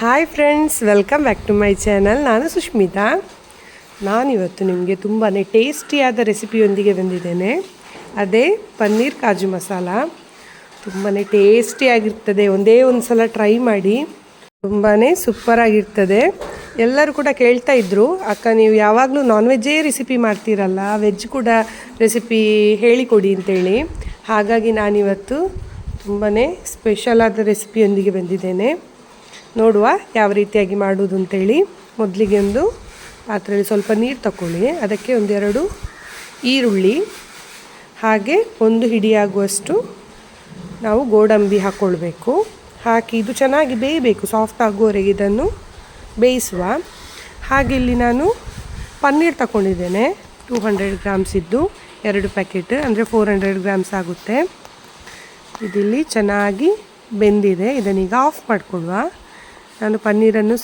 Hi friends, welcome back to my channel. ನಾನು ಸುಷ್ಮಿತಾ. ನಾನಿವತ್ತು ನಿಮಗೆ ತುಂಬಾ ಟೇಸ್ಟಿಯಾದ ರೆಸಿಪಿಯೊಂದಿಗೆ ಬಂದಿದ್ದೇನೆ. ಅದೇ ಪನ್ನೀರ್ ಕಾಜು ಮಸಾಲ. ತುಂಬಾ ಟೇಸ್ಟಿಯಾಗಿರ್ತದೆ. ಒಂದೇ ಒಂದು ಸಲ ಟ್ರೈ ಮಾಡಿ, ತುಂಬಾ ಸೂಪರಾಗಿರ್ತದೆ. ಎಲ್ಲರೂ ಕೂಡ ಕೇಳ್ತಾ ಇದ್ದರು, ಅಕ್ಕ ನೀವು ಯಾವಾಗಲೂ ನಾನ್ ವೆಜ್ಜೇ ರೆಸಿಪಿ ಮಾಡ್ತೀರಲ್ಲ, ವೆಜ್ ಕೂಡ ರೆಸಿಪಿ ಹೇಳಿಕೊಡಿ ಅಂತೇಳಿ. ಹಾಗಾಗಿ ನಾನಿವತ್ತು ತುಂಬಾ ಸ್ಪೆಷಲಾದ ರೆಸಿಪಿಯೊಂದಿಗೆ ಬಂದಿದ್ದೇನೆ. ನೋಡುವ ಯಾವ ರೀತಿಯಾಗಿ ಮಾಡೋದು ಅಂತೇಳಿ. ಮೊದಲಿಗೆ ಒಂದು ಪಾತ್ರೆಯಲ್ಲಿ ಸ್ವಲ್ಪ ನೀರು ತಗೊಳ್ಳಿ. ಅದಕ್ಕೆ ಒಂದೆರಡು ಈರುಳ್ಳಿ, ಹಾಗೆ ಒಂದು ಹಿಡಿಯಾಗುವಷ್ಟು ನಾವು ಗೋಡಂಬಿ ಹಾಕ್ಕೊಳ್ಬೇಕು. ಹಾಕಿ ಇದು ಚೆನ್ನಾಗಿ ಬೇಯಬೇಕು, ಸಾಫ್ಟ್ ಆಗುವವರೆಗೆ ಇದನ್ನು ಬೇಯಿಸುವ. ಹಾಗೆ ಇಲ್ಲಿ ನಾನು ಪನ್ನೀರ್ ತಗೊಂಡಿದ್ದೇನೆ. 200 ಗ್ರಾಮ್ಸ್ ಇದ್ದು 2 ಪ್ಯಾಕೆಟ್, ಅಂದರೆ 400 ಗ್ರಾಮ್ಸ್ ಆಗುತ್ತೆ. ಇದಿಲ್ಲಿ ಚೆನ್ನಾಗಿ ಬೆಂದಿದೆ. ಇದನ್ನೀಗ ಆಫ್ ಮಾಡಿಕೊಳ್ಳುವ. ನಾನು ಪನ್ನೀರನ್ನು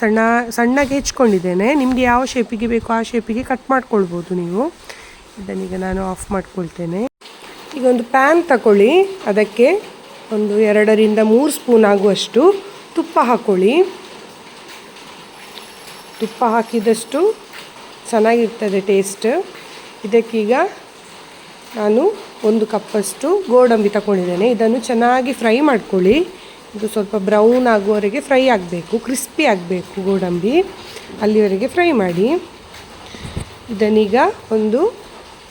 ಸಣ್ಣಗೆ ಹೆಚ್ಕೊಂಡಿದ್ದೇನೆ. ನಿಮಗೆ ಯಾವ ಶೇಪಿಗೆ ಬೇಕೋ ಆ ಶೇಪಿಗೆ ಕಟ್ ಮಾಡ್ಕೊಳ್ಬೋದು ನೀವು. ಇದನ್ನೀಗ ನಾನು ಆಫ್ ಮಾಡ್ಕೊಳ್ತೇನೆ. ಈಗ ಒಂದು ಪ್ಯಾನ್ ತಗೊಳ್ಳಿ. ಅದಕ್ಕೆ ಒಂದು 2ರಿಂದ 3 ಸ್ಪೂನ್ ಆಗುವಷ್ಟು ತುಪ್ಪ ಹಾಕ್ಕೊಳ್ಳಿ. ತುಪ್ಪ ಹಾಕಿದಷ್ಟು ಚೆನ್ನಾಗಿರ್ತದೆ ಟೇಸ್ಟ್. ಇದಕ್ಕೀಗ ನಾನು 1 ಕಪ್ಪಷ್ಟು ಗೋಡಂಬಿ ತಗೊಂಡಿದ್ದೇನೆ. ಇದನ್ನು ಚೆನ್ನಾಗಿ ಫ್ರೈ ಮಾಡ್ಕೊಳ್ಳಿ. ಇದು ಸ್ವಲ್ಪ ಬ್ರೌನ್ ಆಗುವವರೆಗೆ ಫ್ರೈ ಆಗಬೇಕು, ಕ್ರಿಸ್ಪಿ ಆಗಬೇಕು ಗೋಡಂಬಿ, ಅಲ್ಲಿವರೆಗೆ ಫ್ರೈ ಮಾಡಿ. ಇದನ್ನೀಗ ಒಂದು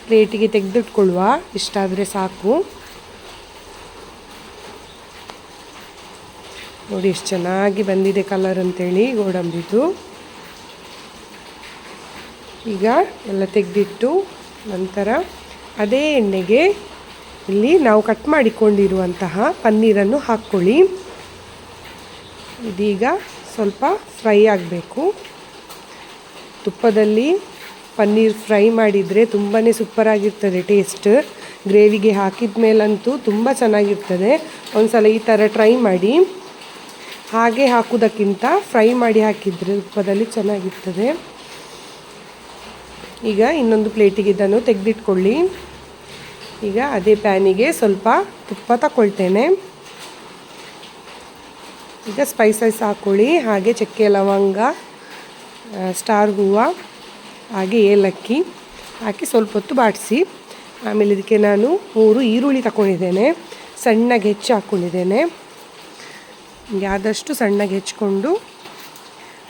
ಪ್ಲೇಟಿಗೆ ತೆಗೆದಿಟ್ಕೊಳ್ಳುವ. ಇಷ್ಟಾದರೆ ಸಾಕು. ನೋಡಿ ಎಷ್ಟು ಚೆನ್ನಾಗಿ ಬಂದಿದೆ ಕಲರ್ ಅಂತೇಳಿ ಗೋಡಂಬಿದು. ಈಗ ಎಲ್ಲ ತೆಗೆದಿಟ್ಟು ನಂತರ ಅದೇ ಎಣ್ಣೆಗೆ ಇಲ್ಲಿ ನಾವು ಕಟ್ ಮಾಡಿಕೊಂಡಿರುವಂತಹ ಪನ್ನೀರನ್ನು ಹಾಕ್ಕೊಳ್ಳಿ. ಇದೀಗ ಸ್ವಲ್ಪ ಫ್ರೈ ಆಗಬೇಕು. ತುಪ್ಪದಲ್ಲಿ ಪನ್ನೀರ್ ಫ್ರೈ ಮಾಡಿದರೆ ತುಂಬಾ ಸೂಪರಾಗಿರ್ತದೆ ಟೇಸ್ಟ್. ಗ್ರೇವಿಗೆ ಹಾಕಿದ ಮೇಲಂತೂ ತುಂಬ ಚೆನ್ನಾಗಿರ್ತದೆ. ಒಂದು ಸಲ ಈ ಥರ ಟ್ರೈ ಮಾಡಿ. ಹಾಗೆ ಹಾಕೋದಕ್ಕಿಂತ ಫ್ರೈ ಮಾಡಿ ಹಾಕಿದರೆ ತುಪ್ಪದಲ್ಲಿ ಚೆನ್ನಾಗಿರ್ತದೆ. ಈಗ ಇನ್ನೊಂದು ಪ್ಲೇಟಿಗೆ ಇದನ್ನು ತೆಗೆದಿಟ್ಕೊಳ್ಳಿ. ಈಗ ಅದೇ ಪ್ಯಾನಿಗೆ ಸ್ವಲ್ಪ ತುಪ್ಪ ತಗೊಳ್ತೇನೆ. ಈಗ ಸ್ಪೈಸಸ್ ಹಾಕ್ಕೊಳ್ಳಿ. ಹಾಗೆ ಚಕ್ಕೆ, ಲವಂಗ, ಸ್ಟಾರ್ ಹೂವು, ಹಾಗೆ ಏಲಕ್ಕಿ ಹಾಕಿ ಸ್ವಲ್ಪ ಹೊತ್ತು ಬಾಡಿಸಿ. ಆಮೇಲೆ ಇದಕ್ಕೆ ನಾನು 3 ಈರುಳ್ಳಿ ತಗೊಂಡಿದ್ದೇನೆ. ಸಣ್ಣಗೆ ಹೆಚ್ಚಿ ಹಾಕ್ಕೊಂಡಿದ್ದೇನೆ. ಆದಷ್ಟು ಸಣ್ಣಗೆ ಹೆಚ್ಕೊಂಡು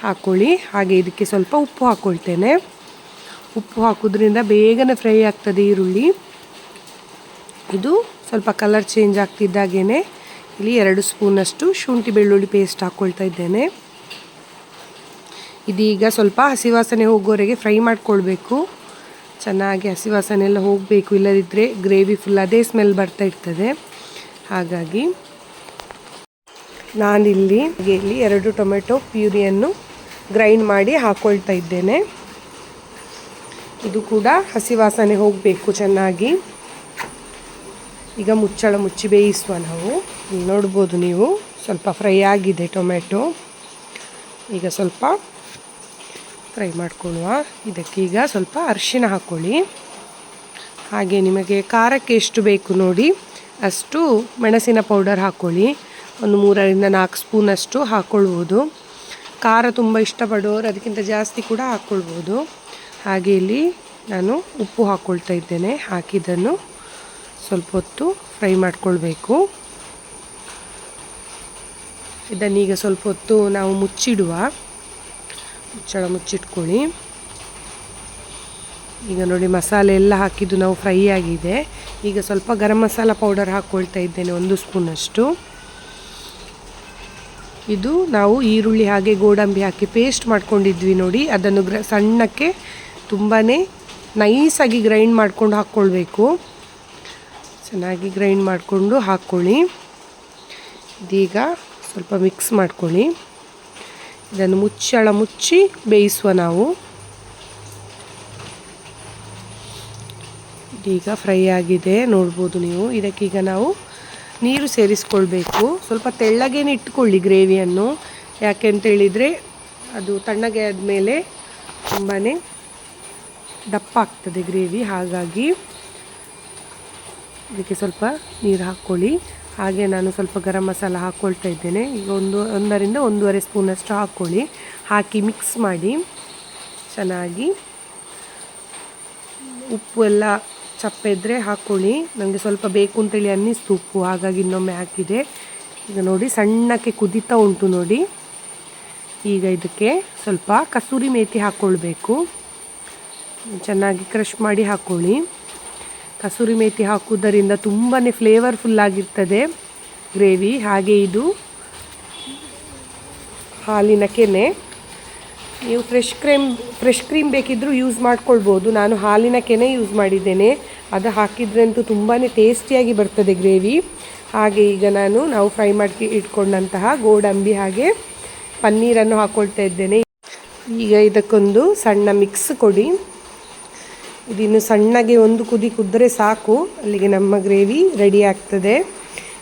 ಹಾಕ್ಕೊಳ್ಳಿ. ಹಾಗೆ ಇದಕ್ಕೆ ಸ್ವಲ್ಪ ಉಪ್ಪು ಹಾಕ್ಕೊಳ್ತೇನೆ. ಉಪ್ಪು ಹಾಕೋದ್ರಿಂದ ಬೇಗನೆ ಫ್ರೈ ಆಗ್ತದೆ ಈರುಳ್ಳಿ. ಇದು ಸ್ವಲ್ಪ ಕಲರ್ ಚೇಂಜ್ ಆಗ್ತಿದ್ದಾಗೇ ಇಲ್ಲಿ 2 ಸ್ಪೂನಷ್ಟು ಶುಂಠಿ ಬೆಳ್ಳುಳ್ಳಿ ಪೇಸ್ಟ್ ಹಾಕ್ಕೊಳ್ತಾ ಇದ್ದೇನೆ. ಇದೀಗ ಸ್ವಲ್ಪ ಹಸಿ ವಾಸನೆ ಹೋಗೋವರೆಗೆ ಫ್ರೈ ಮಾಡ್ಕೊಳ್ಬೇಕು. ಚೆನ್ನಾಗಿ ಹಸಿ ವಾಸನೆ ಎಲ್ಲ ಹೋಗಬೇಕು, ಇಲ್ಲದಿದ್ದರೆ ಗ್ರೇವಿ ಫುಲ್ ಅದೇ ಸ್ಮೆಲ್ ಬರ್ತಾ ಇರ್ತದೆ. ಹಾಗಾಗಿ ನಾನಿಲ್ಲಿ 2 ಟೊಮೆಟೊ ಪ್ಯೂರಿಯನ್ನು ಗ್ರೈಂಡ್ ಮಾಡಿ ಹಾಕ್ಕೊಳ್ತಾ ಇದ್ದೇನೆ. ಇದು ಕೂಡ ಹಸಿ ವಾಸನೆ ಹೋಗಬೇಕು ಚೆನ್ನಾಗಿ. ಈಗ ಮುಚ್ಚಳ ಮುಚ್ಚಿ ಬೇಯಿಸುವ ನಾವು. ನೋಡ್ಬೋದು ನೀವು, ಸ್ವಲ್ಪ ಫ್ರೈ ಆಗಿದೆ ಟೊಮೆಟೊ. ಈಗ ಸ್ವಲ್ಪ ಫ್ರೈ ಮಾಡ್ಕೊಳ್ಳುವ. ಇದಕ್ಕೀಗ ಸ್ವಲ್ಪ ಅರಿಶಿನ ಹಾಕ್ಕೊಳ್ಳಿ. ಹಾಗೆ ನಿಮಗೆ ಖಾರಕ್ಕೆ ಎಷ್ಟು ಬೇಕು ನೋಡಿ ಅಷ್ಟು ಮೆಣಸಿನ ಪೌಡರ್ ಹಾಕ್ಕೊಳ್ಳಿ. ಒಂದು 3ರಿಂದ 4 ಸ್ಪೂನಷ್ಟು ಹಾಕ್ಕೊಳ್ಬೋದು. ಖಾರ ತುಂಬ ಇಷ್ಟಪಡೋರು ಅದಕ್ಕಿಂತ ಜಾಸ್ತಿ ಕೂಡ ಹಾಕ್ಕೊಳ್ಬೋದು. ಹಾಗೆ ಇಲ್ಲಿ ನಾನು ಉಪ್ಪು ಹಾಕ್ಕೊಳ್ತಾ ಇದ್ದೇನೆ. ಹಾಕಿದ್ದನ್ನು ಸ್ವಲ್ಪ ಹೊತ್ತು ಫ್ರೈ ಮಾಡ್ಕೊಳ್ಬೇಕು. ಇದನ್ನೀಗ ಸ್ವಲ್ಪ ಹೊತ್ತು ನಾವು ಮುಚ್ಚಿಡುವ. ಮುಚ್ಚಳ ಮುಚ್ಚಿಟ್ಕೊಳ್ಳಿ. ಈಗ ನೋಡಿ ಮಸಾಲೆ ಎಲ್ಲ ಹಾಕಿದ್ದು ನಾವು ಫ್ರೈ ಆಗಿದೆ. ಈಗ ಸ್ವಲ್ಪ ಗರಂ ಮಸಾಲ ಪೌಡರ್ ಹಾಕ್ಕೊಳ್ತಾ ಇದ್ದೇನೆ, 1 ಸ್ಪೂನಷ್ಟು. ಇದು ನಾವು ಈರುಳ್ಳಿ ಹಾಗೆ ಗೋಡಂಬಿ ಹಾಕಿ ಪೇಸ್ಟ್ ಮಾಡ್ಕೊಂಡಿದ್ವಿ ನೋಡಿ, ಅದನ್ನು ಸಣ್ಣಕ್ಕೆ ತುಂಬಾ ನೈಸಾಗಿ ಗ್ರೈಂಡ್ ಮಾಡ್ಕೊಂಡು ಹಾಕ್ಕೊಳ್ಬೇಕು. ಚೆನ್ನಾಗಿ ಗ್ರೈಂಡ್ ಮಾಡಿಕೊಂಡು ಹಾಕ್ಕೊಳ್ಳಿ. ಇದೀಗ ಸ್ವಲ್ಪ ಮಿಕ್ಸ್ ಮಾಡ್ಕೊಳ್ಳಿ. ಇದನ್ನು ಮುಚ್ಚಳ ಮುಚ್ಚಿ ಬೇಯಿಸುವ ನಾವು. ಇದೀಗ ಫ್ರೈ ಆಗಿದೆ, ನೋಡ್ಬೋದು ನೀವು. ಇದಕ್ಕೀಗ ನಾವು ನೀರು ಸೇರಿಸ್ಕೊಳ್ಬೇಕು. ಸ್ವಲ್ಪ ತೆಳ್ಳಗೇನೆ ಇಟ್ಕೊಳ್ಳಿ ಗ್ರೇವಿಯನ್ನು. ಯಾಕೆ ಅಂತೇಳಿದರೆ ಅದು ತಣ್ಣಗೆ ಆದಮೇಲೆ ತುಂಬಾ ದಪ್ಪ ಆಗ್ತದೆ ಗ್ರೇವಿ. ಹಾಗಾಗಿ ಇದಕ್ಕೆ ಸ್ವಲ್ಪ ನೀರು ಹಾಕ್ಕೊಳ್ಳಿ. ಹಾಗೆ ನಾನು ಸ್ವಲ್ಪ ಗರಂ ಮಸಾಲ ಹಾಕ್ಕೊಳ್ತಾ ಇದ್ದೇನೆ. ಈಗ 1.5 ಸ್ಪೂನಷ್ಟು ಹಾಕ್ಕೊಳ್ಳಿ. ಹಾಕಿ ಮಿಕ್ಸ್ ಮಾಡಿ ಚೆನ್ನಾಗಿ. ಉಪ್ಪು ಎಲ್ಲ ಚಪ್ಪೆ ಇದ್ದರೆ ಹಾಕ್ಕೊಳ್ಳಿ. ನನಗೆ ಸ್ವಲ್ಪ ಬೇಕು ಅಂತೇಳಿ ಅನ್ನಿಸ್ತು ಉಪ್ಪು, ಹಾಗಾಗಿ ಇನ್ನೊಮ್ಮೆ ಹಾಕಿದೆ. ಈಗ ನೋಡಿ ಸಣ್ಣಕ್ಕೆ ಕುದೀತಾ ಉಂಟು ನೋಡಿ. ಈಗ ಇದಕ್ಕೆ ಸ್ವಲ್ಪ ಕಸೂರಿ ಮೇಥಿ ಹಾಕ್ಕೊಳ್ಬೇಕು. ಚೆನ್ನಾಗಿ ಕ್ರಷ್ ಮಾಡಿ ಹಾಕ್ಕೊಳ್ಳಿ. ಕಸೂರಿ ಮೇಥಿ ಹಾಕುವುದರಿಂದ ತುಂಬಾ ಫ್ಲೇವರ್ಫುಲ್ ಆಗಿರ್ತದೆ ಗ್ರೇವಿ. ಹಾಗೆ ಇದು ಹಾಲಿನ ಕೆನೆ. ನೀವು ಫ್ರೆಶ್ ಕ್ರೀಮ್ ಬೇಕಿದ್ದರೂ ಯೂಸ್ ಮಾಡ್ಕೊಳ್ಬೋದು. ನಾನು ಹಾಲಿನ ಕೆನೆ ಯೂಸ್ ಮಾಡಿದ್ದೇನೆ. ಅದು ಹಾಕಿದ್ರಂತೂ ತುಂಬಾ ಟೇಸ್ಟಿಯಾಗಿ ಬರ್ತದೆ ಗ್ರೇವಿ. ಹಾಗೆ ಈಗ ನಾವು ಫ್ರೈ ಮಾಡಿ ಇಟ್ಕೊಂಡಂತಹ ಗೋಡಂಬಿ ಹಾಗೆ ಪನ್ನೀರನ್ನು ಹಾಕ್ಕೊಳ್ತಾ ಇದ್ದೇನೆ. ಈಗ ಇದಕ್ಕೊಂದು ಸಣ್ಣ ಮಿಕ್ಸ್ ಕೊಡಿ. ಇದಿನ್ನು ಸಣ್ಣಗೆ ಒಂದು ಕುದಿ ಕುದ್ದರೆ ಸಾಕು, ಅಲ್ಲಿಗೆ ನಮ್ಮ ಗ್ರೇವಿ ರೆಡಿ ಆಗ್ತದೆ.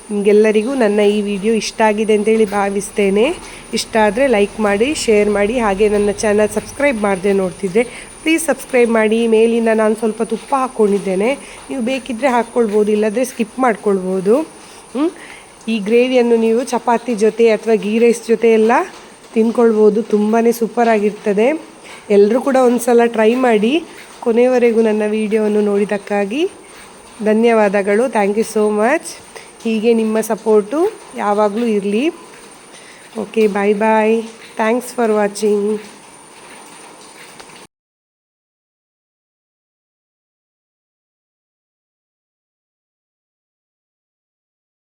ನಿಮಗೆಲ್ಲರಿಗೂ ನನ್ನ ಈ ವಿಡಿಯೋ ಇಷ್ಟ ಆಗಿದೆ ಅಂತೇಳಿ ಭಾವಿಸ್ತೇನೆ. ಇಷ್ಟ ಆದರೆ ಲೈಕ್ ಮಾಡಿ, ಶೇರ್ ಮಾಡಿ. ಹಾಗೆ ನನ್ನ ಚಾನಲ್ ಸಬ್ಸ್ಕ್ರೈಬ್ ಮಾಡದೆ ನೋಡ್ತಿದ್ದರೆ ಪ್ಲೀಸ್ ಸಬ್ಸ್ಕ್ರೈಬ್ ಮಾಡಿ. ಮೇಲಿಂದ ನಾನು ಸ್ವಲ್ಪ ತುಪ್ಪ ಹಾಕ್ಕೊಂಡಿದ್ದೇನೆ, ನೀವು ಬೇಕಿದ್ದರೆ ಹಾಕ್ಕೊಳ್ಬೋದು, ಇಲ್ಲದ್ರೆ ಸ್ಕಿಪ್ ಮಾಡ್ಕೊಳ್ಬೋದು. ಈ ಗ್ರೇವಿಯನ್ನು ನೀವು ಚಪಾತಿ ಜೊತೆ ಅಥವಾ ಗೀ ರೈಸ್ ಜೊತೆ ಎಲ್ಲ ತಿಂದ್ಕೊಳ್ಬೋದು. ತುಂಬಾ ಸೂಪರಾಗಿರ್ತದೆ. ಎಲ್ಲರೂ ಕೂಡ ಒಂದು ಸಲ ಟ್ರೈ ಮಾಡಿ. ಕೊನೆಯವರೆಗೂ ನನ್ನ ವಿಡಿಯೋವನ್ನು ನೋಡಿದ್ದಕ್ಕಾಗಿ ಧನ್ಯವಾದಗಳು. Thank you so much. ಹೀಗೆ ನಿಮ್ಮ ಸಪೋರ್ಟು ಯಾವಾಗಲೂ ಇರಲಿ. Okay, bye bye. Thanks for watching.